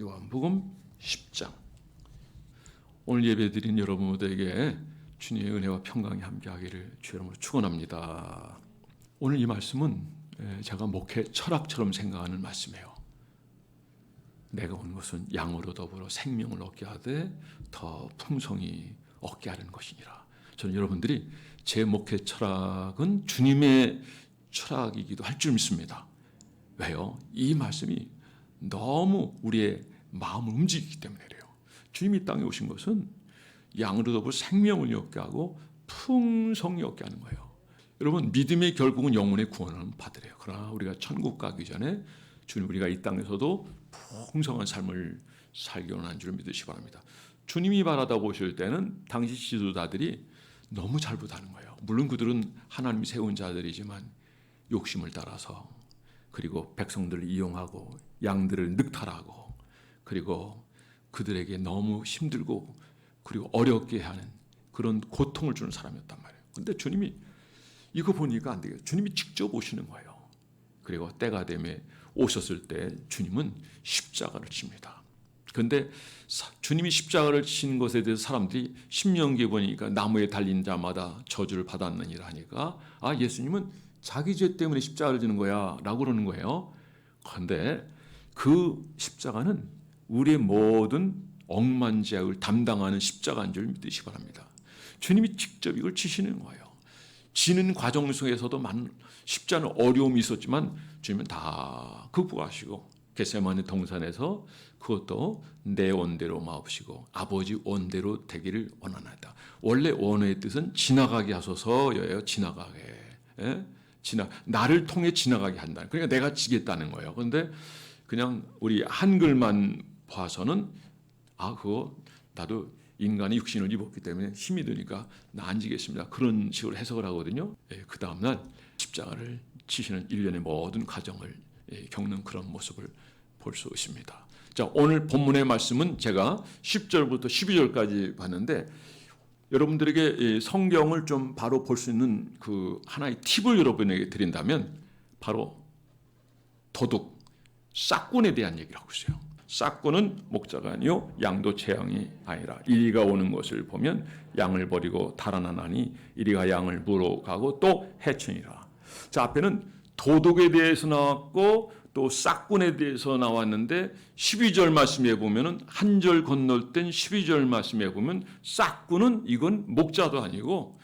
요한복음 10장. 오늘 예배드린 여러분 모두에게 주님의 은혜와 평강이 함께하기를 주 이름으로 축원합니다. 오늘 이 말씀은 제가 목회 철학처럼 생각하는 말씀이에요. 내가 온 것은 양으로 더불어 생명을 얻게 하되 더 풍성히 얻게 하는 것이니라. 저는 여러분들이 제 목회 철학은 주님의 철학이기도 할 줄 믿습니다. 왜요? 이 말씀이 너무 우리의 마음을 움직이기 때문에 그래요. 주님이 이 땅에 오신 것은 양으로 더불어 생명을 얻게 하고 풍성히 얻게 하는 거예요. 여러분, 믿음의 결국은 영혼의 구원을 받으래요. 그러나 우리가 천국 가기 전에 주님, 우리가 이 땅에서도 풍성한 삶을 살기 원하는 줄 믿으시기 바랍니다. 주님이 바라다 보실 때는 당시 지도자들이 너무 잘 못하는 거예요. 물론 그들은 하나님이 세운 자들이지만 욕심을 따라서, 그리고 백성들을 이용하고 양들을 늑탈하고, 그리고 그들에게 너무 힘들고 그리고 어렵게 하는 그런 고통을 주는 사람이었단 말이에요. 그런데 주님이 이거 보니까 안 되겠어요. 주님이 직접 오시는 거예요. 그리고 때가 되면 오셨을 때 주님은 십자가를 칩니다. 그런데 주님이 십자가를 친 것에 대해서 사람들이 신명기에 보니까 나무에 달린 자마다 저주를 받았느니라 하니까, 아, 예수님은 자기 죄 때문에 십자가를 지는 거야 라고 그러는 거예요. 그런데 그 십자가는 우리의 모든 억만 죄악을 담당하는 십자가인 줄 믿으시기 바랍니다. 주님이 직접 이걸 지시는 거예요. 지는 과정 속에서도 많은 십자가는 어려움이 있었지만 주님은 다 극복하시고 겟세마네 동산에서 그것도 내 원대로 마옵시고 아버지 원대로 되기를 원하나이다. 원래 원의 뜻은 지나가게 하소서예요. 지나가게. 예? 나를 통해 지나가게 한다. 그러니까 내가 지겠다는 거예요. 그런데 그냥 우리 한글만 봐서는 그거 나도 인간의 육신을 입었기 때문에 힘이 드니까 나 안 지겠습니다. 그런 식으로 해석을 하거든요. 그 다음날 십자가를 치시는 일련의 모든 과정을 겪는 그런 모습을 볼 수 있습니다. 자, 오늘 본문의 말씀은 제가 10절부터 12절까지 봤는데, 여러분들에게 성경을 좀 바로 볼 수 있는 그 하나의 팁을 여러분에게 드린다면 바로 도둑, 싹꾼에 대한 얘기를 하고 있어요. 싹꾼은 목자가 아니요 양도 재앙이 아니라 이리가 오는 것을 보면 양을 버리고 달아나나니 이리가 양을 물어가고 또 해치니라. 자, 앞에는 도둑에 대해서 나왔고 또 싹꾼에 대해서 나왔는데 12절 말씀에 보면은 한 절 건널 땐 12절 말씀에 보면 싹꾼은 이건 목자도 아니고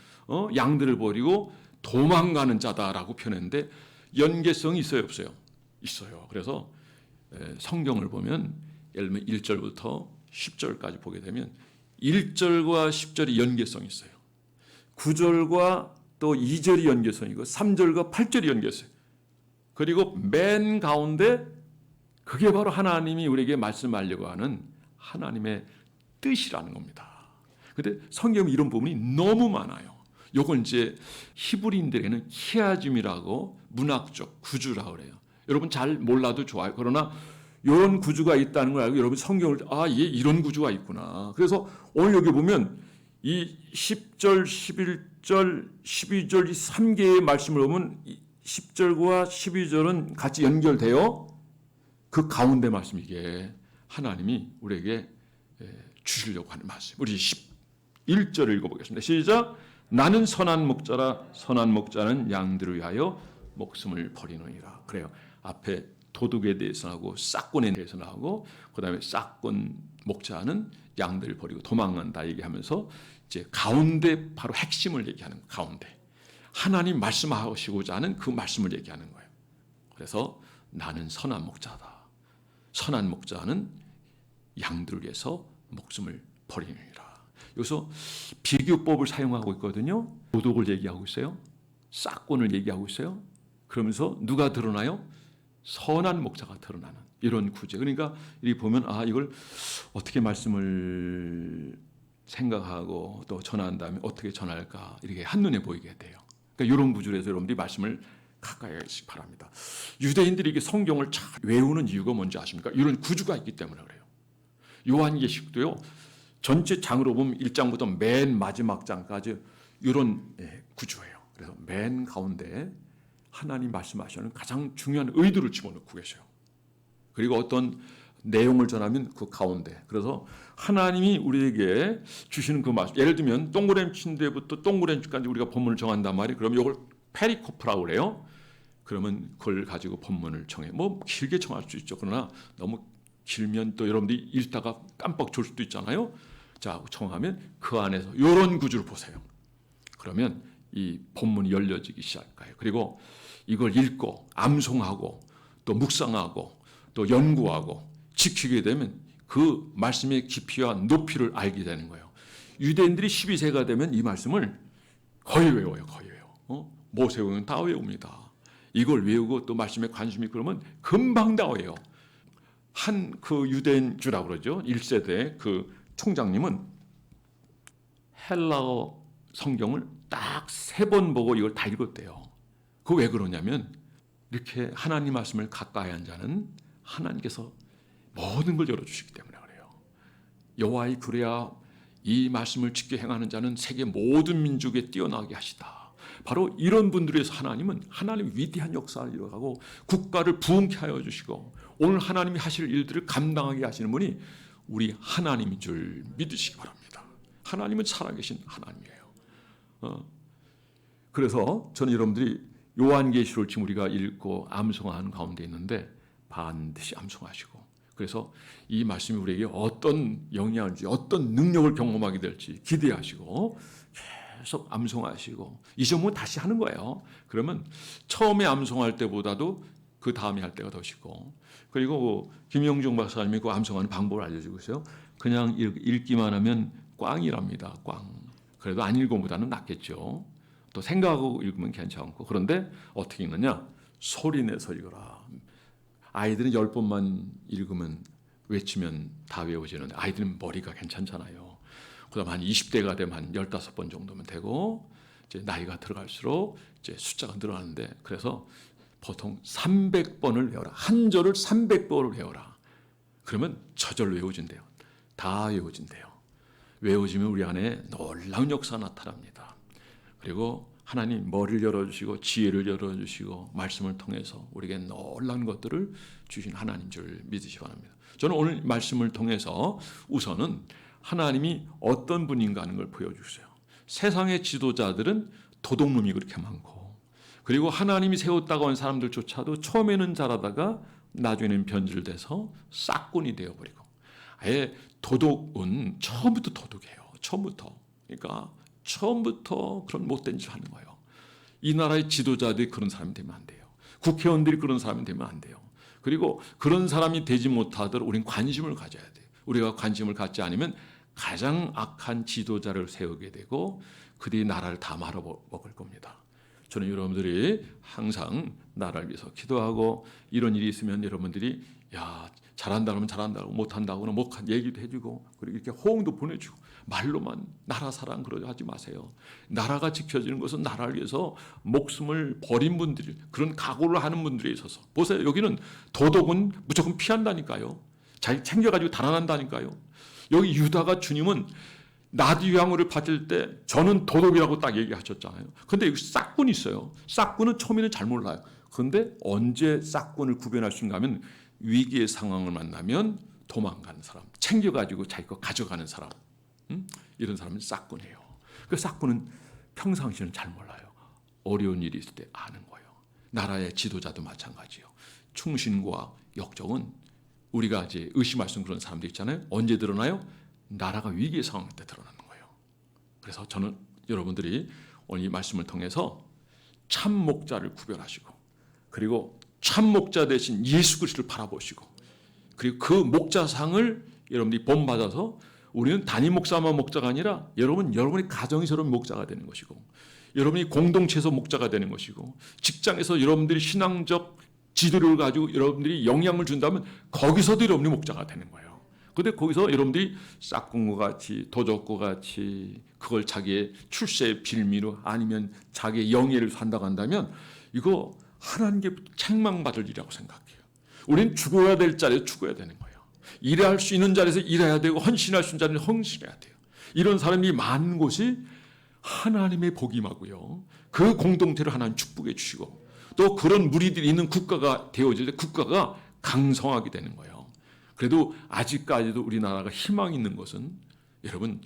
양들을 버리고 도망가는 자다라고 표현했는데 연계성이 있어요, 없어요? 있어요. 그래서 성경을 보면 예를 들면 1절부터 10절까지 보게 되면 1절과 10절이 연계성이 있어요. 9절과 또 2절이 연계성이고 3절과 8절이 연계성이 있어요. 그리고 맨 가운데 그게 바로 하나님이 우리에게 말씀하려고 하는 하나님의 뜻이라는 겁니다. 그런데 성경에 이런 부분이 너무 많아요. 요건 이제 히브리인들에게는 키아즘이라고 문학적 구주라고 그래요. 여러분 잘 몰라도 좋아요. 그러나 이런 구주가 있다는 걸 알고 여러분 성경을 얘 이런 구주가 있구나. 그래서 오늘 여기 보면 이 10절, 11절, 12절 이 3개의 말씀을 보면 10절과 12절은 같이 연결돼요. 그 가운데 말씀, 이게 하나님이 우리에게 주시려고 하는 말씀. 우리 11절을 읽어보겠습니다. 시작. 나는 선한 목자라. 선한 목자는 양들을 위하여 목숨을 버리느니라. 그래요. 앞에 도둑에 대해서 나오고 싹꾼에 대해서 나오고, 그 다음에 싹꾼 목자는 양들을 버리고 도망간다 얘기하면서 이제 가운데 바로 핵심을 얘기하는 거예요. 가운데 하나님 말씀하시고자 하는 그 말씀을 얘기하는 거예요. 그래서 나는 선한 목자다. 선한 목자는 양들을 위해서 목숨을 버리느니라. 여기서 비교법을 사용하고 있거든요. 도둑을 얘기하고 있어요. 싹꾼을 얘기하고 있어요. 그러면서 누가 드러나요? 선한 목자가 드러나는 이런 구제. 그러니까 이 보면 이걸 어떻게 말씀을 생각하고 또 전한 다음에 어떻게 전할까 이렇게 한눈에 보이게 돼요. 그러니까 이런 구조로 해서 여러분들이 말씀을 가까이 하시기 바랍니다. 유대인들이 이게 성경을 잘 외우는 이유가 뭔지 아십니까? 이런 구조가 있기 때문에 그래요. 요한계시록도요. 전체 장으로 보면 1장부터 맨 마지막 장까지 이런 구조예요. 그래서 맨 가운데 하나님 말씀하시는 가장 중요한 의도를 집어넣고 계셔요. 그리고 어떤 내용을 전하면 그 가운데. 그래서 하나님이 우리에게 주시는 그 말씀, 예를 들면 동그라미친데부터 동그라미까지 우리가 본문을 정한단 말이에요. 그럼 이걸 페리코프라고 그래요. 그러면 그걸 가지고 본문을 정해. 뭐 길게 정할 수 있죠. 그러나 너무 길면 또 여러분들이 읽다가 깜빡 졸 수도 있잖아요. 자, 정하면 그 안에서 이런 구조를 보세요. 그러면 이 본문이 열려지기 시작할까요? 그리고 이걸 읽고 암송하고 또 묵상하고 또 연구하고 지키게 되면 그 말씀의 깊이와 높이를 알게 되는 거예요. 유대인들이 12세가 되면 이 말씀을 거의 외워요. 거의 외워. 모세오는 다 외웁니다. 이걸 외우고 또 말씀에 관심이 있고 그러면 금방 다 외워요. 한 그 유대인주라고 그러죠. 1세대 그 총장님은 헬라어 성경을 딱 3번 보고 이걸 다 읽었대요. 그거 왜 그러냐면 이렇게 하나님 말씀을 가까이 한 자는 하나님께서 모든 걸 열어주시기 때문에 그래요. 여호와의 규례와 이 말씀을 지켜 행하는 자는 세계 모든 민족에 뛰어나게 하시다. 바로 이런 분들에 서 하나님은 하나님의 위대한 역사를 이뤄가고 국가를 부흥케 하여 주시고 오늘 하나님이 하실 일들을 감당하게 하시는 분이 우리 하나님인 줄 믿으시기 바랍니다. 하나님은 살아계신 하나님이에요. 그래서 저는 여러분들이 요한계시록을 지금 우리가 읽고 암송하는 가운데 있는데 반드시 암송하시고 그래서 이 말씀이 우리에게 어떤 영향을 줄지 어떤 능력을 경험하게 될지 기대하시고 계속 암송하시고 이 점은 다시 하는 거예요. 그러면 처음에 암송할 때보다도 그 다음에 할 때가 더 쉽고 그리고 김영중 박사님이 그 암송하는 방법을 알려주고 있어요. 그냥 읽기만 하면 꽝이랍니다. 꽝. 그래도 안 읽어보다는 낫겠죠. 또 생각하고 읽으면 괜찮고 그런데 어떻게 읽느냐? 소리내서 읽어라. 아이들은 10번만 읽으면 외치면 다 외워지는데 아이들은 머리가 괜찮잖아요. 그다음 한 20대가 되면 한 15번 정도면 되고 이제 나이가 들어갈수록 이제 숫자가 늘어나는데 그래서 보통 300번을 외워라. 한 절을 300번을 외워라. 그러면 저절로 외워진대요. 다 외워진대요. 외워지면 우리 안에 놀라운 역사가 나타납니다. 그리고 하나님 머리를 열어주시고 지혜를 열어주시고 말씀을 통해서 우리에게 놀라운 것들을 주신 하나님 줄 믿으시기 바랍니다. 저는 오늘 말씀을 통해서 우선은 하나님이 어떤 분인가 하는 걸 보여주세요. 세상의 지도자들은 도둑놈이 그렇게 많고 그리고 하나님이 세웠다고 한 사람들조차도 처음에는 잘하다가 나중에는 변질돼서 싹군이 되어버리고 아예 도둑은 처음부터 도둑이에요. 처음부터. 그러니까 처음부터 그런 못된 짓을 하는 거예요. 이 나라의 지도자들이 그런 사람이 되면 안 돼요. 국회의원들이 그런 사람이 되면 안 돼요. 그리고 그런 사람이 되지 못하도록 우리는 관심을 가져야 돼요. 우리가 관심을 갖지 않으면 가장 악한 지도자를 세우게 되고 그들이 나라를 다 말아먹을 겁니다. 저는 여러분들이 항상 나라를 위해서 기도하고 이런 일이 있으면 여러분들이 야 잘한다 그러면 잘한다고 못한다고 그러면 못한 얘기도 해주고 그리고 이렇게 호응도 보내주고 말로만 나라 사랑 그러지 하지 마세요. 나라가 지켜지는 것은 나라를 위해서 목숨을 버린 분들이 그런 각오를 하는 분들에 있어서 보세요. 여기는 도덕은 무조건 피한다니까요. 자기 챙겨가지고 달아난다니까요. 여기 유다가 주님은 나디왕후를 받을 때 저는 도덕이라고 딱 얘기하셨잖아요. 근데 여기 싹군이 있어요. 싹군은 처음에는 잘 몰라요. 그런데 언제 싹군을 구별할 수 있는가 하면 위기의 상황을 만나면 도망가는 사람, 챙겨가지고 자기 거 가져가는 사람, 이런 사람은 싹군이에요. 그 싹군은 평상시는 잘 몰라요. 어려운 일이 있을 때 아는 거예요. 나라의 지도자도 마찬가지예요. 충신과 역정은 우리가 이제 의심할 수 있는 그런 사람들 있잖아요. 언제 드러나요? 나라가 위기의 상황일 때 드러나는 거예요. 그래서 저는 여러분들이 오늘 이 말씀을 통해서 참 목자를 구별하시고 그리고 참 목자 대신 예수 그리스도를 바라보시고 그리고 그 목자상을 여러분들이 본받아서 우리는 단임 목사만 목자가 아니라 여러분의 가정이 저런 목자가 되는 것이고 여러분이 공동체에서 목자가 되는 것이고 직장에서 여러분들이 신앙적 지도를 가지고 여러분들이 영향을 준다면 거기서도 여러분이 목자가 되는 거예요. 그런데 거기서 여러분들이 싹군과 같이 도적과 같이 그걸 자기의 출세의 빌미로 아니면 자기의 영예를 산다고 한다면 이거 하나님께 책망받을 일이라고 생각해요. 우리는 죽어야 될 자리에 죽어야 되는 거예요. 일할 수 있는 자리에서 일해야 되고 헌신할 수 있는 자리에 헌신해야 돼요. 이런 사람이 많은 곳이 하나님의 복임하고요. 그 공동체를 하나님 축복해 주시고 또 그런 무리들이 있는 국가가 되어질 때 국가가 강성하게 되는 거예요. 그래도 아직까지도 우리나라가 희망이 있는 것은 여러분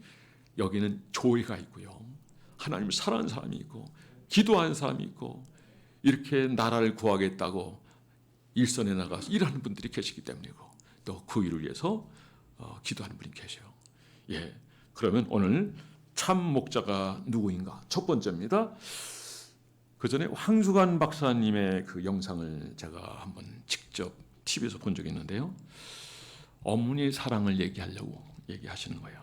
여기는 교회가 있고요. 하나님을 사랑하는 사람이 있고 기도하는 사람이 있고 이렇게 나라를 구하겠다고 일선에 나가서 일하는 분들이 계시기 때문이고 또 그 일을 위해서 기도하는 분이 계세요. 예, 그러면 오늘 참 목자가 누구인가? 첫 번째입니다. 그 전에 황수관 박사님의 그 영상을 제가 한번 직접 TV에서 본 적이 있는데요. 어머니의 사랑을 얘기하려고 얘기하시는 거예요.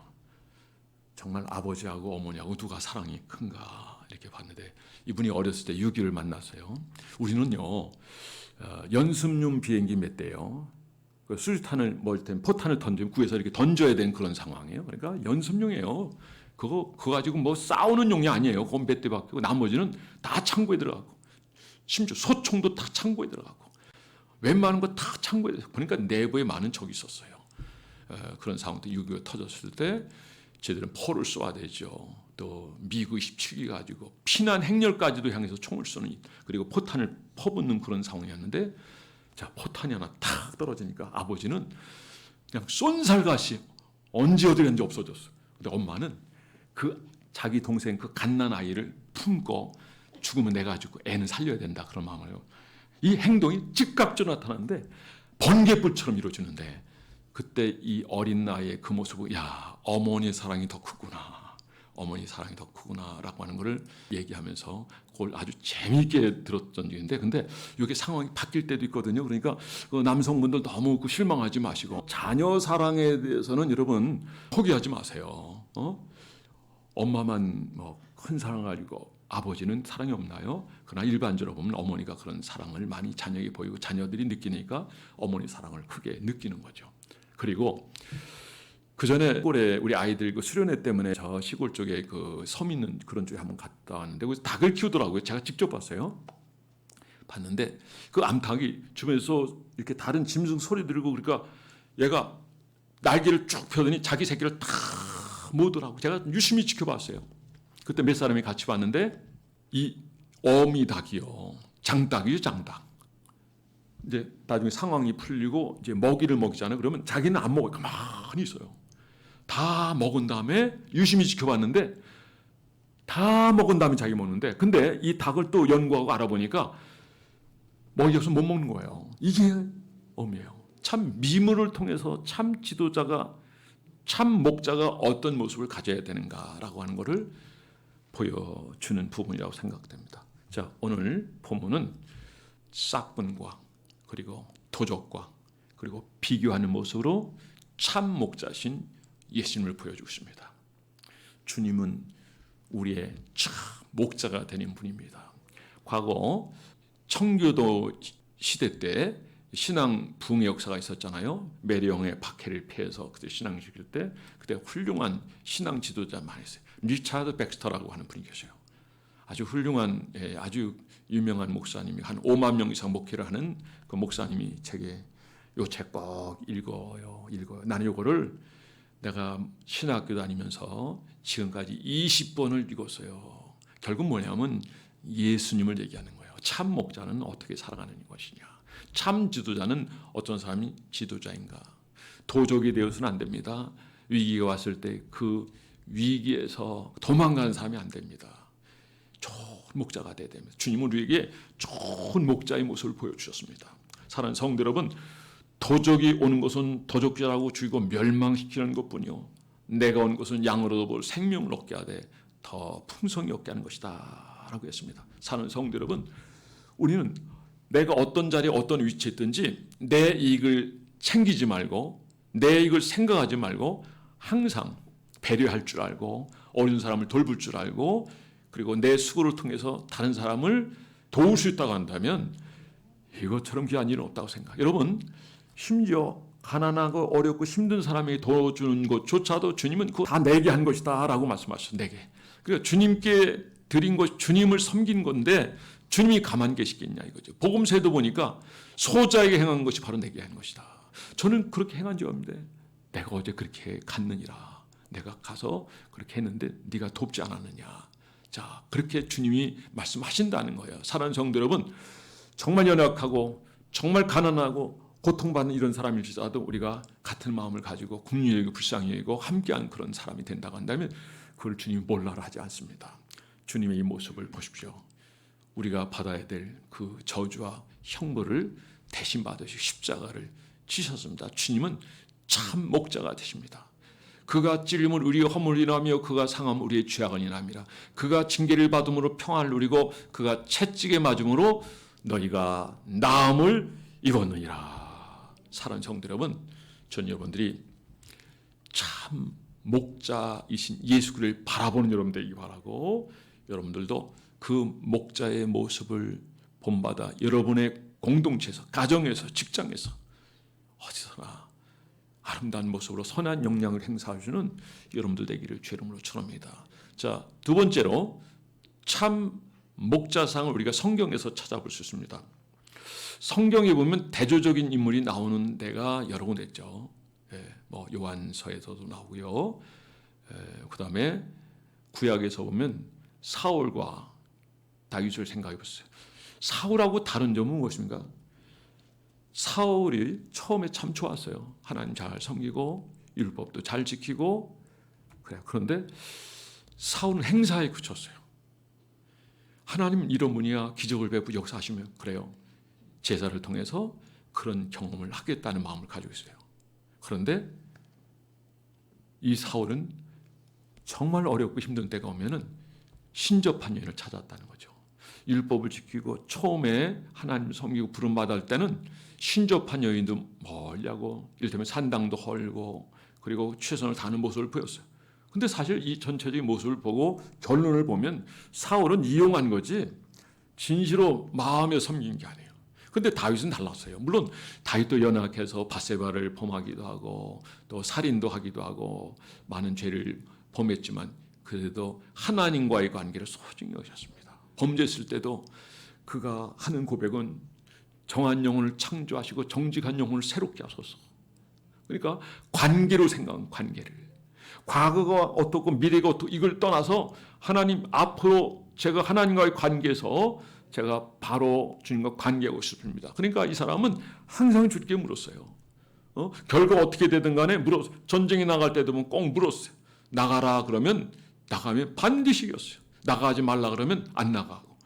정말 아버지하고 어머니하고 누가 사랑이 큰가 이렇게 봤는데 이분이 어렸을 때 6.25를 만났어요. 우리는요 연습용 비행기 몇 대요. 수류탄을 포탄을 던지면 구해서 이렇게 던져야 되는 그런 상황이에요. 그러니까 연습용이에요. 그거 가지고 뭐 싸우는 용이 아니에요. 그건 몇 대밖에. 나머지는 다 창고에 들어가고 심지어 소총도 다 창고에 들어가고 웬만한 거 다 창고에 들어가고 그러니까 내부에 많은 적이 있었어요. 그런 상황도 6.25 터졌을 때 저희들은 포를 쏘아야 되죠. 또 미국 27기 가지고 피난 행렬까지도 향해서 총을 쏘는 그리고 포탄을 퍼붓는 그런 상황이었는데 자 포탄이 하나 탁 떨어지니까 아버지는 그냥 쏜살같이 언제 어디 갔는지 없어졌어요. 근데 엄마는 그 자기 동생 그 갓난 아이를 품고 죽으면 내가 죽고 애는 살려야 된다 그런 마음으로 이 행동이 즉각적으로 나타나는데 번개불처럼 이루어지는데 그때 이 어린 나이의 그 모습을 야 어머니의 사랑이 더 크구나. 어머니 사랑이 더 크구나라고 하는 것을 얘기하면서 그걸 아주 재미있게 들었던 적인데 근데 이게 상황이 바뀔 때도 있거든요. 그러니까 그 남성분들 너무 실망하지 마시고 자녀 사랑에 대해서는 여러분 포기하지 마세요. 엄마만 뭐 큰 사랑을 가지고 아버지는 사랑이 없나요? 그러나 일반적으로 보면 어머니가 그런 사랑을 많이 자녀에게 보이고 자녀들이 느끼니까 어머니 사랑을 크게 느끼는 거죠. 그리고 그 전에 시골에 우리 아이들 그 수련회 때문에 저 시골 쪽에 그 섬 있는 그런 쪽에 한번 갔다 왔는데 거기서 닭을 키우더라고요. 제가 직접 봤어요. 봤는데 그 암탉이 주변에서 이렇게 다른 짐승 소리 들고 그러니까 얘가 날개를 쭉 펴더니 자기 새끼를 다 모으더라고. 제가 유심히 지켜봤어요. 그때 몇 사람이 같이 봤는데 이 어미닭이요. 장닭이죠, 장닭. 이제 나중에 상황이 풀리고 이제 먹이를 먹이잖아요. 그러면 자기는 안 먹어요. 가만히 있어요. 다 먹은 다음에 유심히 지켜봤는데 다 먹은 다음에 자기 먹는데 근데 이 닭을 또 연구하고 알아보니까 먹이 없으면 못 먹는 거예요. 이게 어미예요. 참 미물을 통해서 참 지도자가 참 목자가 어떤 모습을 가져야 되는가라고 하는 것을 보여주는 부분이라고 생각됩니다. 자, 오늘 본문은 싹분과 그리고 도적과 그리고 비교하는 모습으로 참 목자신 예수님을 보여주고 있습니다. 주님은 우리의 참 목자가 되는 분입니다. 과거 청교도 시대 때 신앙 부흥의 역사가 있었잖아요. 메리옹의 박해를 피해서 그때 신앙 지킬 때 그때 훌륭한 신앙 지도자 많이 있어요. 리차드 백스터라고 하는 분이 계세요. 아주 훌륭한 아주 유명한 목사님이 한 5만 명 이상 목회를 하는 그 목사님이 책에 요 책 꼭 읽어요. 나는 요거를 내가 신학교 다니면서 지금까지 20번을 읽었어요. 결국 뭐냐면 예수님을 얘기하는 거예요. 참 목자는 어떻게 살아가는 것이냐. 참 지도자는 어떤 사람이 지도자인가. 도적이 되어서는 안 됩니다. 위기가 왔을 때 그 위기에서 도망가는 사람이 안 됩니다. 좋은 목자가 돼야 됩니다. 주님은 우리에게 좋은 목자의 모습을 보여주셨습니다. 사랑하는 성도 여러분, 도적이 오는 것은 도적질하고 죽이고 멸망시키는 것뿐이요 내가 온 것은 양으로도 볼 생명을 얻게 하되 더 풍성히 얻게 하는 것이다 라고 했습니다. 사랑하는 성도 여러분, 우리는 내가 어떤 자리에 어떤 위치에 있든지 내 이익을 챙기지 말고 내 이익을 생각하지 말고 항상 배려할 줄 알고 어려운 사람을 돌볼 줄 알고 그리고 내 수고를 통해서 다른 사람을 도울 수 있다고 한다면 이것처럼 귀한 일은 없다고 생각해요. 여러분, 심지어 가난하고 어렵고 힘든 사람에게 도와주는 것조차도 주님은 그거 다 내게 한 것이다 라고 말씀하셨어요. 내게. 그러니까 주님께 드린 것, 주님을 섬긴 건데 주님이 가만히 계시겠냐 이거죠. 복음서에도 보니까 소자에게 행한 것이 바로 내게 한 것이다. 저는 그렇게 행한 적 없는데 내가 어제 그렇게 갔느니라. 내가 가서 그렇게 했는데 네가 돕지 않았느냐. 자, 그렇게 주님이 말씀하신다는 거예요. 사랑하는 성도 여러분, 정말 연약하고 정말 가난하고 고통받는 이런 사람일지라도 우리가 같은 마음을 가지고 긍휼히 여기고 불쌍히 여기고 함께한 그런 사람이 된다고 한다면 그걸 주님이 몰라라 하지 않습니다. 주님의 이 모습을 보십시오. 우리가 받아야 될 그 저주와 형벌을 대신 받으시고 십자가를 지셨습니다. 주님은 참 목자가 되십니다. 그가 찔림을 우리의 허물을 인하며 그가 상함을 우리의 죄악을 인함이라. 그가 징계를 받음으로 평안을 누리고 그가 채찍에 맞음으로 너희가 나음을 입었느니라. 사랑하는 성도 여러분, 전 여러분들이 참 목자이신 예수 그리스도를 바라보는 여러분 되기 바라고, 여러분들도 그 목자의 모습을 본받아 여러분의 공동체에서, 가정에서, 직장에서 어디서나 아름다운 모습으로 선한 영향을 행사해주는 여러분들 되기를 주의 이름으로 축원합니다. 자, 두 번째로 참 목자상을 우리가 성경에서 찾아볼 수 있습니다. 성경에 보면 대조적인 인물이 나오는 데가 여러 군데 있죠. 요한서에서도 나오고요. 그 다음에 구약에서 보면 사울과 다윗을 생각해 보세요. 사울하고 다른 점은 무엇입니까? 사울이 처음에 참 좋았어요. 하나님 잘 섬기고 율법도 잘 지키고 그래요. 그런데 사울은 행사에 그쳤어요. 하나님 이런 분이야 기적을 베푸고 역사하시면 그래요. 제사를 통해서 그런 경험을 하겠다는 마음을 가지고 있어요. 그런데 이 사울은 정말 어렵고 힘든 때가 오면은 신접한 여인을 찾았다는 거죠. 율법을 지키고 처음에 하나님 섬기고 부름 받을 때는 신접한 여인도 멀리하고 이를테면 산당도 헐고 그리고 최선을 다하는 모습을 보였어요. 근데 사실 이 전체적인 모습을 보고 결론을 보면 사울은 이용한 거지 진시로 마음에 섬긴 게 아니에요. 근데 다윗은 달랐어요. 물론 다윗도 연약해서 밧세바를 범하기도 하고 또 살인도 하기도 하고 많은 죄를 범했지만 그래도 하나님과의 관계를 소중히 여겼습니다. 범죄했을 때도 그가 하는 고백은 정한 영혼을 창조하시고 정직한 영혼을 새롭게 하소서. 그러니까 관계로 생각한 관계를. 과거가 어떻고 미래가 어떻고 이걸 떠나서 하나님 앞으로 제가 하나님과의 관계에서 제가 바로 주님과 관계하고 싶습니다. 그러니까 이 사람은 항상 주님께 물었어요. 결과 어떻게 되든 간에 물었어요. 전쟁에 나갈 때도 보면 꼭 물었어요. 나가라 그러면 나가면 반드시 이겼어요. 나가지 말라 그러면 안 나가고.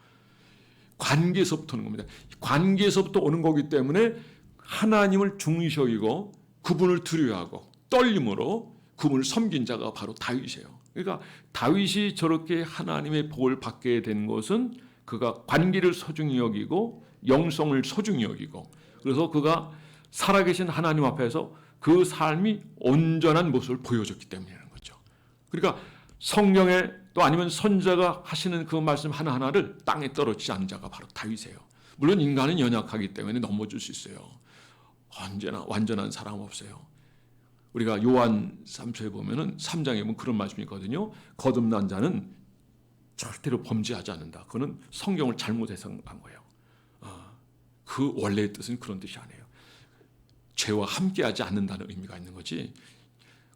관계에서부터 오는 겁니다. 관계에서부터 오는 거기 때문에 하나님을 중시 여기고 그분을 두려워하고 떨림으로 그분을 섬긴 자가 바로 다윗이에요. 그러니까 다윗이 저렇게 하나님의 복을 받게 된 것은 그가 관계를 소중히 여기고 영성을 소중히 여기고 그래서 그가 살아계신 하나님 앞에서 그 삶이 온전한 모습을 보여줬기 때문이라는 거죠. 그러니까 성경에 또 아니면 선자가 하시는 그 말씀 하나하나를 땅에 떨어지지 않은 자가 바로 다윗이에요. 물론 인간은 연약하기 때문에 넘어질 수 있어요. 언제나 완전한 사람 없어요. 우리가 요한 3서에 보면은 3장에 보면 그런 말씀이 있거든요. 거듭난 자는 절대로 범죄하지 않는다. 그거는 성경을 잘못 해석한 거예요. 그 원래의 뜻은 그런 뜻이 아니에요. 죄와 함께하지 않는다는 의미가 있는 거지.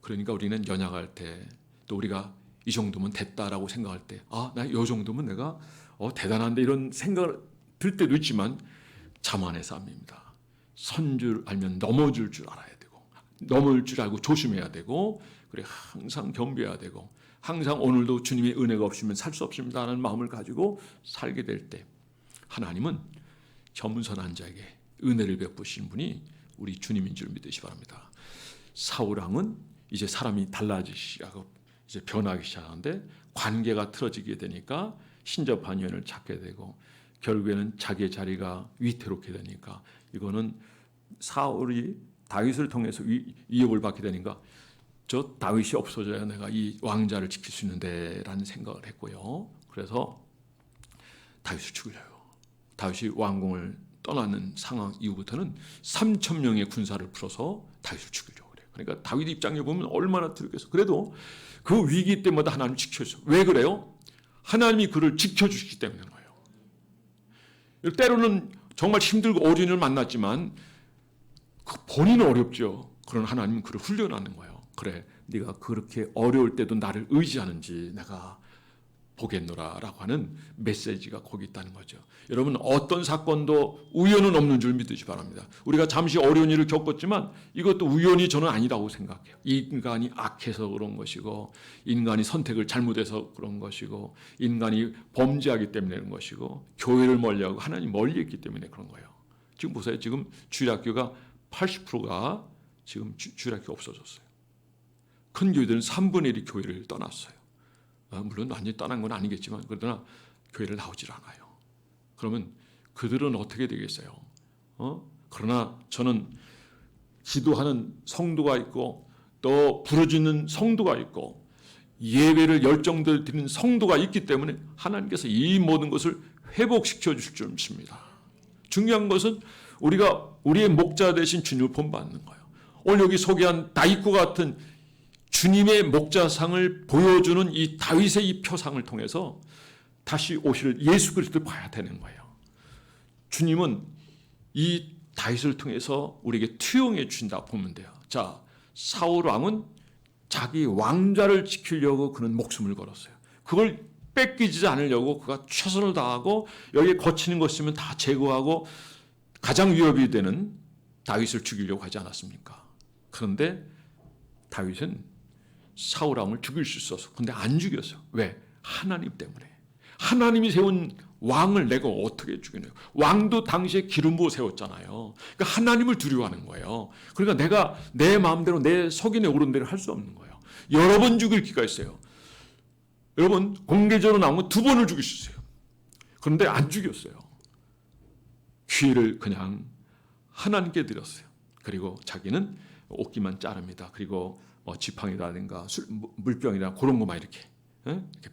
그러니까 우리는 연약할 때 또 우리가 이 정도면 됐다라고 생각할 때, 나 이 정도면 내가 대단한데 이런 생각을 들 때도 있지만 자만의 삶입니다. 선 줄 알면 넘어질 줄 알아야 되고, 넘을 줄 알고 조심해야 되고, 그래 항상 겸비해야 되고, 항상 오늘도 주님의 은혜가 없으면 살 수 없습니다라는 마음을 가지고 살게 될 때, 하나님은 겸손한 자에게 은혜를 베푸신 분이 우리 주님인 줄 믿으시 바랍니다. 사울 왕은 이제 사람이 달라지시고 이제 변하기 시작하는데 관계가 틀어지게 되니까 신접한 여인을 찾게 되고 결국에는 자기의 자리가 위태롭게 되니까 이거는 사울이 다윗을 통해서 위협을 받게 되니까 저 다윗이 없어져야 내가 이 왕자를 지킬 수 있는데라는 생각을 했고요. 그래서 다윗을 죽이려요. 다윗이 왕궁을 떠나는 상황 이후부터는 3,000명의 군사를 풀어서 다윗을 죽이려고 그래요. 그러니까 다윗 입장에 보면 얼마나 두렵겠어. 그래도 그 위기 때마다 하나님 지켜줘요. 왜 그래요? 하나님이 그를 지켜주시기 때문인 거예요. 때로는 정말 힘들고 어린이를 만났지만 본인은 어렵죠. 그러나 하나님은 그를 훈련하는 거예요. 그래, 네가 그렇게 어려울 때도 나를 의지하는지 내가 보겠노라라고 하는 메시지가 거기 있다는 거죠. 여러분, 어떤 사건도 우연은 없는 줄 믿으시 바랍니다. 우리가 잠시 어려운 일을 겪었지만 이것도 우연이 저는 아니라고 생각해요. 인간이 악해서 그런 것이고, 인간이 선택을 잘못해서 그런 것이고, 인간이 범죄하기 때문에 그런 것이고, 교회를 멀리하고 하나님 멀리했기 때문에 그런 거예요. 지금 보세요. 지금 주일학교가 80%가 지금 주일학교가 없어졌어요. 큰 교회들은 3분의 1이 교회를 떠났어요. 물론 완전히 떠난 건 아니겠지만 그러나 교회를 나오질 않아요. 그러면 그들은 어떻게 되겠어요? 그러나 저는 기도하는 성도가 있고 또 부르짖는 성도가 있고 예배를 열정들 드리는 성도가 있기 때문에 하나님께서 이 모든 것을 회복시켜 주실 줄 믿습니다. 중요한 것은 우리가 우리의 목자 되신 주님을 본받는 거예요. 오늘 여기 소개한 다윗과 같은 주님의 목자상을 보여주는 이 다윗의 이 표상을 통해서 다시 오실 예수 그리스도를 봐야 되는 거예요. 주님은 이 다윗을 통해서 우리에게 투영해 주신다 보면 돼요. 자, 사울 왕은 자기 왕좌를 지키려고 그는 목숨을 걸었어요. 그걸 뺏기지 않으려고 그가 최선을 다하고 여기에 거치는 것 있으면 다 제거하고 가장 위협이 되는 다윗을 죽이려고 하지 않았습니까? 그런데 다윗은 사울 왕을 죽일 수 있어서 근데 안 죽였어요. 왜? 하나님 때문에. 하나님이 세운 왕을 내가 어떻게 죽이냐고. 왕도 당시에 기름 부어 세웠잖아요. 그러니까 하나님을 두려워하는 거예요. 그러니까 내가 내 마음대로 내 속인에 오른 대로 할 수 없는 거예요. 여러 번 죽일 기가 있어요. 여러분, 공개적으로 나오면 2번을 죽일 수 있어요. 그런데 안 죽였어요. 기회를 그냥 하나님께 드렸어요. 그리고 자기는 옷기만 자릅니다. 그리고 지팡이라든가 물병이나 그런 것만 이렇게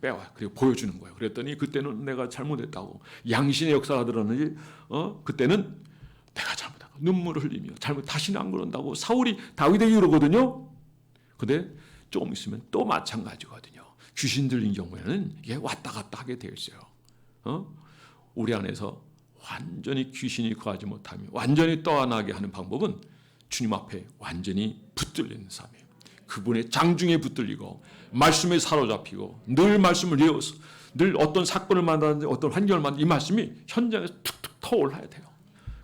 빼와요. 그리고 보여주는 거예요. 그랬더니 그때는 내가 잘못했다고 양신의 역사가 들었는지 그때는 내가 잘못하고 눈물을 흘리며 다시는 안 그런다고 사울이 다윗에게 그러거든요. 근데 조금 있으면 또 마찬가지거든요. 귀신 들린 경우에는 이게 왔다 갔다 하게 되어 있어요. 우리 안에서 완전히 귀신이 거하지 못하며 완전히 떠나게 하는 방법은 주님 앞에 완전히 붙들리는 삶이에요. 그분의 장중에 붙들리고 말씀에 사로잡히고 늘 말씀을 외워서 늘 어떤 사건을 만나는데 어떤 환경을 만나는데 이 말씀이 현장에서 툭툭 터올라야 돼요.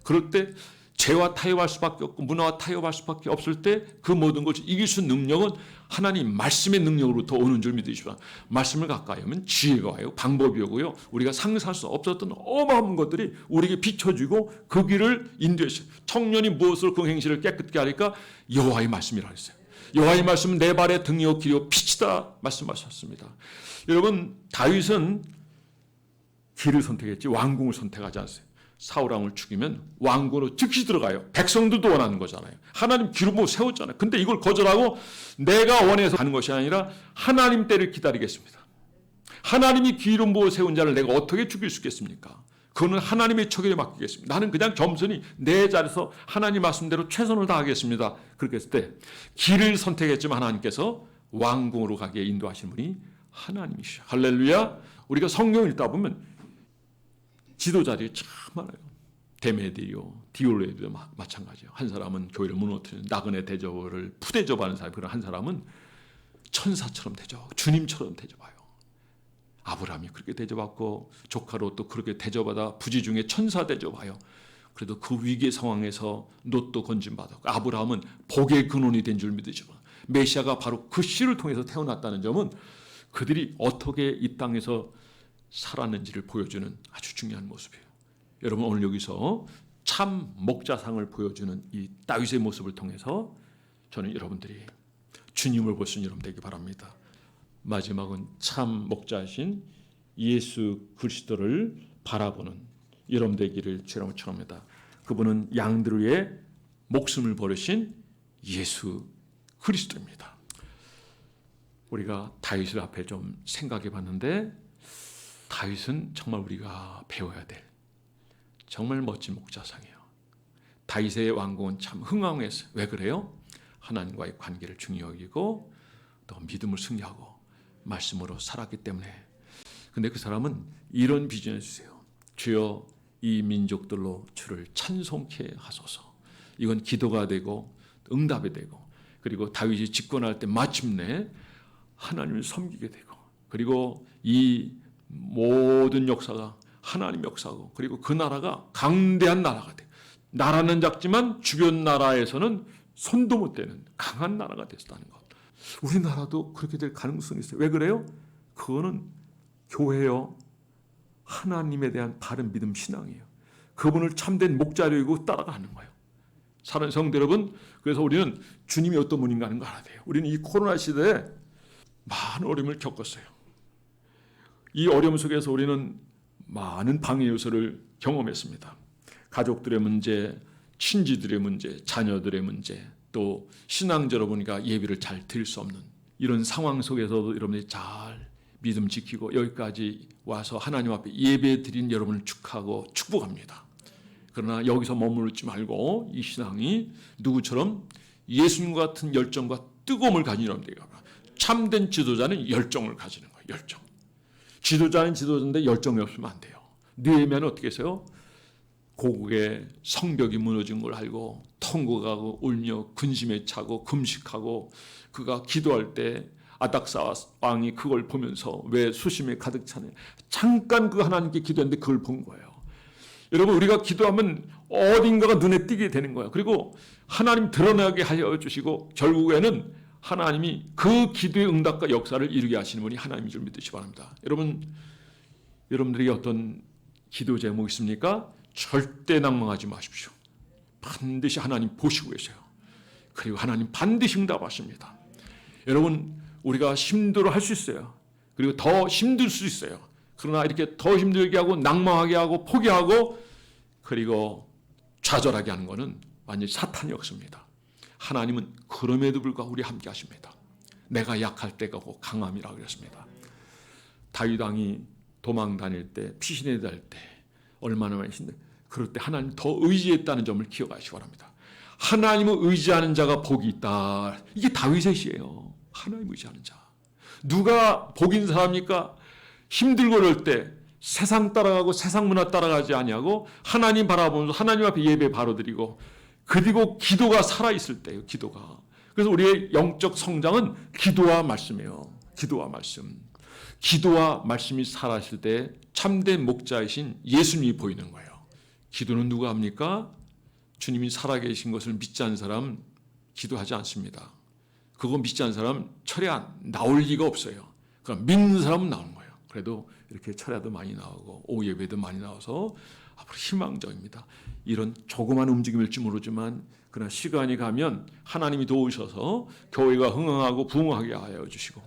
그럴 때 죄와 타협할 수밖에 없고 문화와 타협할 수밖에 없을 때 그 모든 것을 이길 수 있는 능력은 하나님 말씀의 능력으로부터 오는 줄 믿으시라. 말씀을 가까이 하면 지혜가 와요. 방법이 오고요. 우리가 상상할 수 없었던 어마어마한 것들이 우리에게 비춰지고 그 길을 인도했어요. 청년이 무엇으로 그 행실을 깨끗게 하니까 여호와의 말씀이라 했어요. 여호와의 말씀은 내 발의 등이요 길이요 빛이다 말씀하셨습니다. 여러분, 다윗은 길을 선택했지 왕궁을 선택하지 않았어요. 사울 왕을 죽이면 왕궁으로 즉시 들어가요. 백성들도 원하는 거잖아요. 하나님 기름 부어 세웠잖아요. 근데 이걸 거절하고 내가 원해서 가는 것이 아니라 하나님 때를 기다리겠습니다. 하나님이 기름 부어 세운 자를 내가 어떻게 죽일 수 있겠습니까? 그거는 하나님의 처결에 맡기겠습니다. 나는 그냥 겸손히 내 자리에서 하나님 말씀대로 최선을 다하겠습니다. 그렇게 했을 때 길을 선택했지만 하나님께서 왕궁으로 가게 인도하신 분이 하나님이시죠. 할렐루야. 우리가 성경을 읽다 보면 지도자들이 참 많아요. 데메디오, 디올레도 마찬가지예요. 한 사람은 교회를 무너뜨리는 나그네 대접을 푸대접하는 사람, 그런 한 사람은 천사처럼 대접하고 주님처럼 대접해요. 아브라함이 그렇게 대접받고 조카로 또 그렇게 대접받아 부지 중에 천사 대접하여 그래도 그 위기의 상황에서 롯도 건진받았고 아브라함은 복의 근원이 된 줄 믿으시고 메시아가 바로 그 씨를 통해서 태어났다는 점은 그들이 어떻게 이 땅에서 살았는지를 보여주는 아주 중요한 모습이에요. 여러분, 오늘 여기서 참 목자상을 보여주는 이 다윗의 모습을 통해서 저는 여러분들이 주님을 볼 수 있는 여러분 되기 바랍니다. 마지막은 참 목자이신 예수 그리스도를 바라보는 여러분 되기를 주님으로 축원합니다. 그분은 양들 위해 목숨을 버리신 예수 그리스도입니다. 우리가 다윗을 앞에 좀 생각해 봤는데 다윗은 정말 우리가 배워야 될 정말 멋진 목자상이에요. 다윗의 왕궁은 참 흥왕했어요. 왜 그래요? 하나님과의 관계를 중요히 여기고 또 믿음을 승리하고 말씀으로 살았기 때문에. 근데 그 사람은 이런 비전을 주세요. 주여 이 민족들로 주를 찬송케 하소서. 이건 기도가 되고 응답이 되고 그리고 다윗이 집권할 때 마침내 하나님을 섬기게 되고 그리고 이 모든 역사가 하나님 역사고, 그리고 그 나라가 강대한 나라가 돼요. 나라는 작지만 주변 나라에서는 손도 못 대는 강한 나라가 됐다는 것. 우리나라도 그렇게 될 가능성이 있어요. 왜 그래요? 그거는 교회요, 하나님에 대한 바른 믿음 신앙이에요. 그분을 참된 목자로 여기고 따라가는 거예요. 사랑하는 성도 여러분, 그래서 우리는 주님이 어떤 분인가 하는 걸 알아야 돼요. 우리는 이 코로나 시대에 많은 어려움을 겪었어요. 이 어려움 속에서 우리는 많은 방해 요소를 경험했습니다. 가족들의 문제, 친지들의 문제, 자녀들의 문제, 또 신앙자로 보니까 예배를 잘 드릴 수 없는 이런 상황 속에서도 여러분들이 잘 믿음 지키고 여기까지 와서 하나님 앞에 예배 드린 여러분을 축하하고 축복합니다. 그러나 여기서 머무르지 말고 이 신앙이 누구처럼 예수님과 같은 열정과 뜨거움을 가진 여러분들이 참된 지도자는 열정을 가지는 거예요. 열정. 지도자는 지도자인데 열정이 없으면 안 돼요. 느헤미야는 어떻게 했어요? 고국의 성벽이 무너진 걸 알고 통곡하고 울며 근심에 차고 금식하고 그가 기도할 때 아닥사 왕이 그걸 보면서 왜 수심에 가득 차네. 잠깐 그 하나님께 기도했는데 그걸 본 거예요. 여러분, 우리가 기도하면 어딘가가 눈에 띄게 되는 거예요. 그리고 하나님 드러나게 하여 주시고 결국에는 하나님이 그 기도의 응답과 역사를 이루게 하시는 분이 하나님인 줄 믿으시기 바랍니다. 여러분들에게 어떤 기도 제목 있습니까? 절대 낭망하지 마십시오. 반드시 하나님 보시고 계세요. 그리고 하나님 반드시 응답하십니다. 여러분, 우리가 힘들어 할 수 있어요. 그리고 더 힘들 수 있어요. 그러나 이렇게 더 힘들게 하고 낭망하게 하고 포기하고 그리고 좌절하게 하는 것은 완전히 사탄의 역사입니다. 하나님은 그럼에도 불구하고 우리 함께 하십니다. 내가 약할 때가 곧 강함이라고 그랬습니다. 다윗 왕이 도망 다닐 때, 피신해 다닐 때 얼마나 많이 힘들, 그럴 때 하나님 더 의지했다는 점을 기억하시기 바랍니다. 하나님을 의지하는 자가 복이 있다. 이게 다윗의 시예요. 하나님 의지하는 자. 누가 복 있는 사람입니까? 힘들고 그럴 때 세상 따라가고 세상 문화 따라가지 아니하고 하나님 바라보면서 하나님 앞에 예배 바로 드리고 그리고 기도가 살아있을 때예요. 기도가. 그래서 우리의 영적 성장은 기도와 말씀이에요. 기도와 말씀. 기도와 말씀이 살아있을 때 참된 목자이신 예수님이 보이는 거예요. 기도는 누가 합니까? 주님이 살아계신 것을 믿지 않는 사람 기도하지 않습니다. 그거 믿지 않는 사람 철야 나올 리가 없어요. 그럼 믿는 사람은 나오는 거예요. 그래도 이렇게 철야도 많이 나오고 오후 예배도 많이 나와서 앞으로 희망적입니다. 이런 조그만 움직임일지 모르지만 그러나 시간이 가면 하나님이 도우셔서 교회가 흥황하고 부흥하게 하여 주시고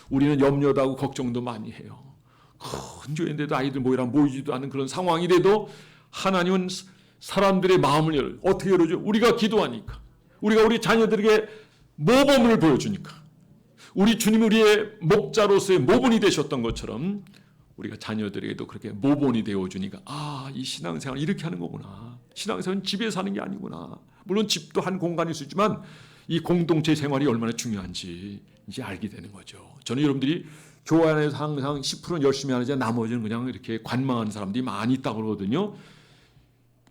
우리는 염려도 하고 걱정도 많이 해요. 큰 교회인데도 아이들 모이라 모이지도 않은 그런 상황이 돼도 하나님은 사람들의 마음을 어떻게 열어줘? 우리가 기도하니까. 우리가 우리 자녀들에게 모범을 보여주니까. 우리 주님 우리의 목자로서의 모본이 되셨던 것처럼 우리가 자녀들에게도 그렇게 모본이 되어주니까 아, 이 신앙생활 이렇게 하는 거구나. 신앙생활은 집에 사는 게 아니구나. 물론 집도 한 공간일 수 있지만 이 공동체 생활이 얼마나 중요한지 이제 알게 되는 거죠. 저는 여러분들이 교회 안에서 항상 10%는 열심히 하는데 나머지는 그냥 이렇게 관망하는 사람들이 많이 있다고 그러거든요.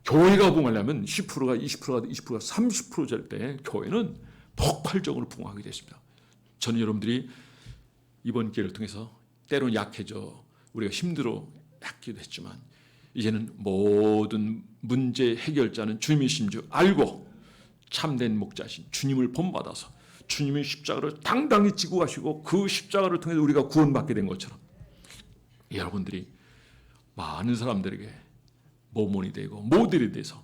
교회가 부흥하려면 10%가 20%가 20%가 30% 될 때 교회는 폭발적으로 부흥하게 됐습니다. 저는 여러분들이 이번 기회를 통해서 때로는 약해져 우리가 힘들어 했기도 했지만 이제는 모든 문제 해결자는 주님이신 줄 알고 참된 목자신 주님을 본받아서 주님의 십자가를 당당히 지고 가시고 그 십자가를 통해서 우리가 구원받게 된 것처럼 여러분들이 많은 사람들에게 모범이 되고 모델이 돼서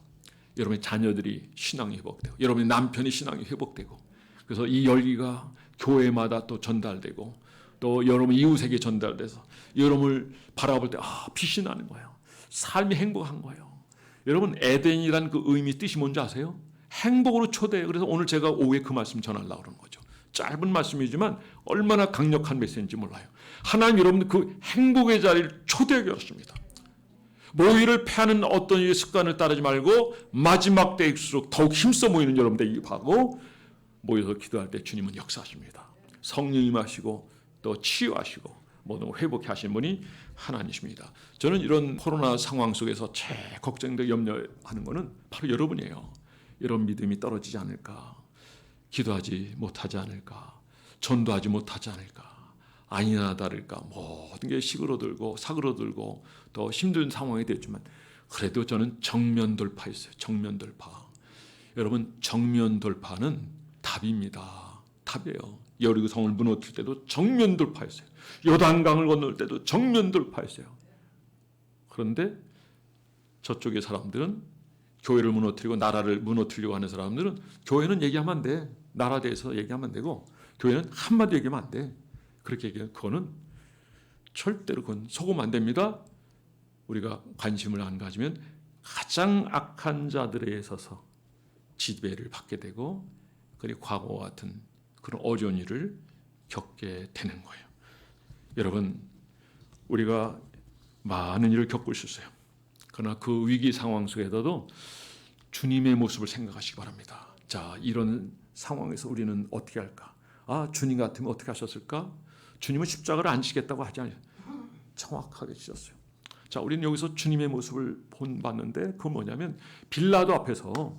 여러분의 자녀들이 신앙이 회복되고 여러분의 남편의 신앙이 회복되고 그래서 이 열기가 교회마다 또 전달되고 또 여러분 이웃에게 전달돼서 여러분을 바라볼 때 빛이 나는 거예요. 삶이 행복한 거예요. 여러분 에덴이란 그 의미 뜻이 뭔지 아세요? 행복으로 초대해요. 그래서 오늘 제가 오후에 그 말씀 전하려고 그러는 거죠. 짧은 말씀이지만 얼마나 강력한 메시지인지 몰라요. 하나님 여러분들 그 행복의 자리를 초대하게 하십니다. 모의를 패하는 어떤 습관을 따르지 말고 마지막 때일수록 더욱 힘써 모이는 여러분들 입하고 모여서 기도할 때 주님은 역사하십니다. 성령 임하시고 또 치유하시고 모든 걸 회복해 하시는 분이 하나님이십니다. 저는 이런 코로나 상황 속에서 제일 걱정되고 염려하는 것은 바로 여러분이에요. 이런 믿음이 떨어지지 않을까, 기도하지 못하지 않을까, 전도하지 못하지 않을까. 아니나 다를까 모든 게 시그러들고 사그러들고 더 힘든 상황이 됐지만 그래도 저는 정면 돌파했어요. 정면 돌파. 여러분, 정면 돌파는 답입니다. 답이에요. 여리고성을 무너뜨릴 때도 정면 돌파했어요. 요단강을 건널 때도 정면 돌파했어요. 그런데 저쪽의 사람들은, 교회를 무너뜨리고 나라를 무너뜨리려고 하는 사람들은, 교회는 얘기하면 안 돼. 나라에 대해서 얘기하면 안 되고, 교회는 한마디 얘기하면 안 돼. 그렇게 얘기하면 그거는 절대로 그건 속으면 안 됩니다. 우리가 관심을 안 가지면 가장 악한 자들에 있어서 지배를 받게 되고, 그리고 과거와 같은 그런 어려운 일을 겪게 되는 거예요. 여러분, 우리가 많은 일을 겪을 수 있어요. 그러나 그 위기 상황 속에서도 주님의 모습을 생각하시기 바랍니다. 자, 이런 상황에서 우리는 어떻게 할까? 아, 주님 같으면 어떻게 하셨을까? 주님은 십자가를 안 지겠다고 하지 않아요. 정확하게 지셨어요. 자, 우리는 여기서 주님의 모습을 봤는데 그건 뭐냐면 빌라도 앞에서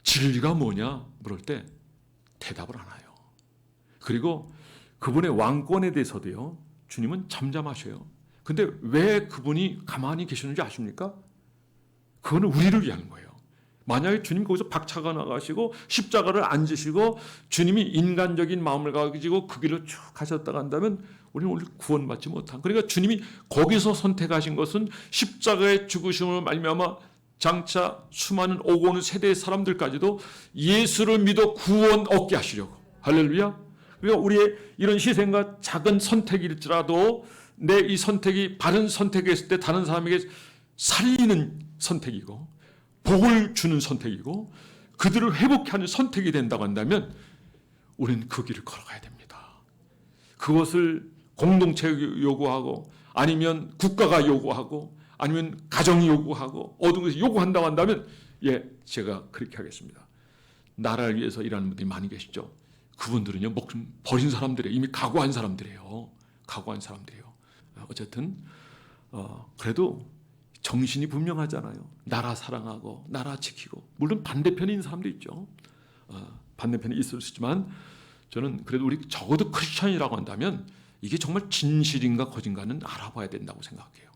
진리가 뭐냐 물을 때 대답을 안 해요. 그리고 그분의 왕권에 대해서도요, 주님은 잠잠하셔요. 근데 왜 그분이 가만히 계시는지 아십니까? 그거는 우리를 위한 거예요. 만약에 주님 거기서 박차가 나가시고 십자가를 안 지시고 주님이 인간적인 마음을 가지고 그 길을 쭉 가셨다가 한다면 우리는 오늘 구원받지 못한. 그러니까 주님이 거기서 선택하신 것은 십자가의 죽으심으로 말미암아 장차 수많은 오고 오는 세대의 사람들까지도 예수를 믿어 구원 얻게 하시려고. 할렐루야. 그러니까 우리의 이런 희생과 작은 선택일지라도 내 이 선택이 바른 선택했을 때 다른 사람에게 살리는 선택이고 복을 주는 선택이고 그들을 회복케 하는 선택이 된다고 한다면 우리는 그 길을 걸어가야 됩니다. 그것을 공동체가 요구하고 아니면 국가가 요구하고 아니면 가정이 요구하고 어떤 것이 요구한다고 한다면 제가 그렇게 하겠습니다. 나라를 위해서 일하는 분들이 많이 계시죠. 그분들은요, 목숨 버린 사람들이에요. 이미 각오한 사람들이에요. 각오한 사람들이에요. 어쨌든 그래도 정신이 분명하잖아요. 나라 사랑하고 나라 지키고. 물론 반대편에 있는 사람도 있죠. 반대편에 있을 수 있지만 저는 그래도 우리 적어도 크리스천이라고 한다면 이게 정말 진실인가 거짓인가는 알아봐야 된다고 생각해요.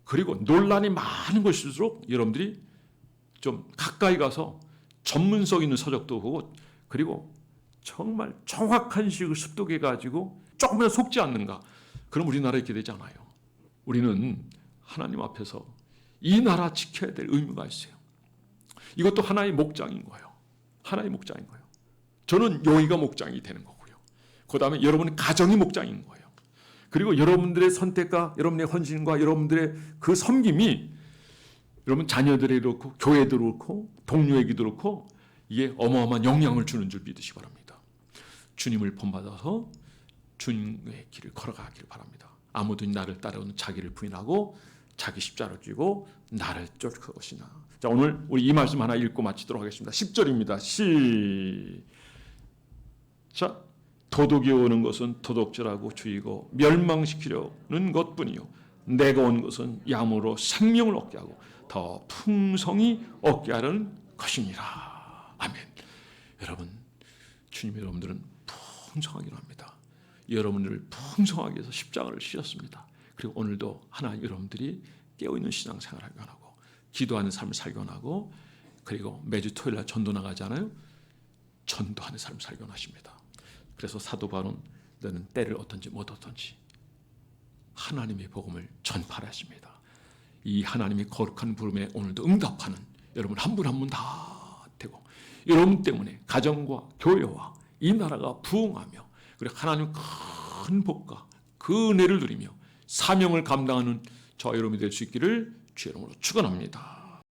그리고 논란이 많은 것일수록 여러분들이 좀 가까이 가서 전문성 있는 서적도 보고 그리고 정말 정확한 식을 습득해 가지고 조금이라도 속지 않는가. 그럼 우리나라 이렇게 되지 않아요. 우리는 하나님 앞에서 이 나라 지켜야 될 의무가 있어요. 이것도 하나의 목장인 거예요. 하나의 목장인 거예요. 저는 여기가 목장이 되는 거고요. 그 다음에 여러분의 가정이 목장인 거예요. 그리고 여러분들의 선택과 여러분의 헌신과 여러분들의 그 섬김이 여러분 자녀들에게 그렇고 교회도 그렇고 동료에게도 그렇고 이게 어마어마한 영향을 주는 줄 믿으시기 바랍니다. 주님을 본받아서 주님의 길을 걸어가기를 바랍니다. 아무도 나를 따르는 자기를 부인하고 자기 십자가를 쥐고 나를 쫓을 것이나. 자, 오늘 우리 이 말씀 하나 읽고 마치도록 하겠습니다. 10절입니다. 시작. 도둑이 오는 것은 도둑질하고 죽이고 멸망시키려는 것뿐이요 내가 온 것은 양으로 생명을 얻게 하고 더 풍성히 얻게 하려는 것이니라. 아멘. 여러분, 주님 여러분들은 풍성하기로 합니다. 여러분을 풍성하게 해서 십자가를 지셨습니다. 그리고 오늘도 하나님 여러분들이 깨어있는 신앙생활을 하고 기도하는 삶을 살게 하고 그리고 매주 토요일날 전도 나가잖아요. 전도하는 삶을 살게 하십니다. 그래서 사도 바울은 너는 때를 얻든지 못 얻든지 하나님의 복음을 전파하십니다. 이 하나님의 거룩한 부름에 오늘도 응답하는 여러분 한 분 한 분 다 되고 여러분 때문에 가정과 교회와 이 나라가 부흥하며 그리고 하나님 큰 복과 그 은혜를 누리며 사명을 감당하는 저와 여러분이 될 수 있기를 주의 이름으로 축원합니다.